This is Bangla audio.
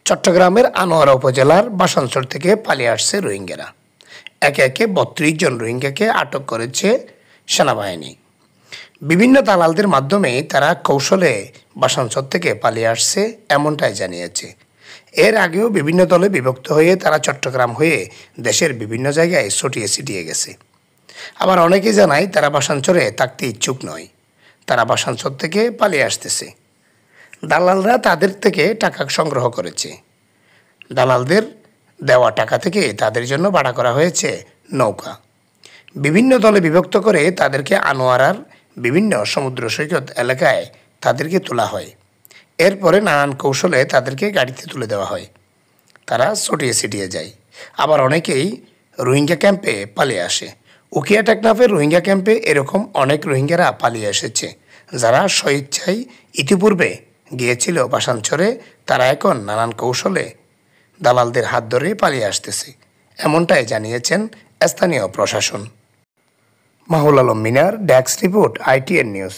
চট্টগ্রামের আনোয়ারা উপজেলার বাসানচর থেকে পালিয়ে আসছে রোহিঙ্গারা। একে একে ৩২ জন রোহিঙ্গাকে আটক করেছে সেনাবাহিনী। বিভিন্ন দালালদের মাধ্যমে তারা কৌশলে বাসানচর থেকে পালিয়ে আসছে এমনটাই জানিয়েছে। এর আগেও বিভিন্ন দলে বিভক্ত হয়ে তারা চট্টগ্রাম হয়ে দেশের বিভিন্ন জায়গায় ছড়িয়ে ছিটিয়ে গেছে। আবার অনেকে জানায় তারা বাসানচরে থাকতে ইচ্ছুক নয়, তারা বাসানচর থেকে পালিয়ে আসতেছে। দালালরা তাদের থেকে টাকা সংগ্রহ করেছে। দালালদের দেওয়া টাকা থেকে তাদের জন্য ভাড়া করা হয়েছে নৌকা। বিভিন্ন দলে বিভক্ত করে তাদেরকে আনোয়ারার বিভিন্ন সমুদ্র সৈকত এলাকায় তাদেরকে তোলা হয়। এরপরে নানান কৌশলে তাদেরকে গাড়িতে তুলে দেওয়া হয়, তারা ছড়িয়ে ছিটিয়ে যায়। আবার অনেকেই রোহিঙ্গা ক্যাম্পে পালিয়ে আসে। উখিয়া টেকনাফের রোহিঙ্গা ক্যাম্পে এরকম অনেক রোহিঙ্গারা পালিয়ে এসেছে, যারা স্বইচ্ছায় ইতিপূর্বে গিয়েছিল বাসানচরে। তারা এখন নানান কৌশলে দালালদের হাত ধরে পালিয়ে আসতেছে এমনটাই জানিয়েছেন স্থানীয় প্রশাসন। মাহুল আলম মিনার, ডেস্ক রিপোর্ট, ITN নিউজ।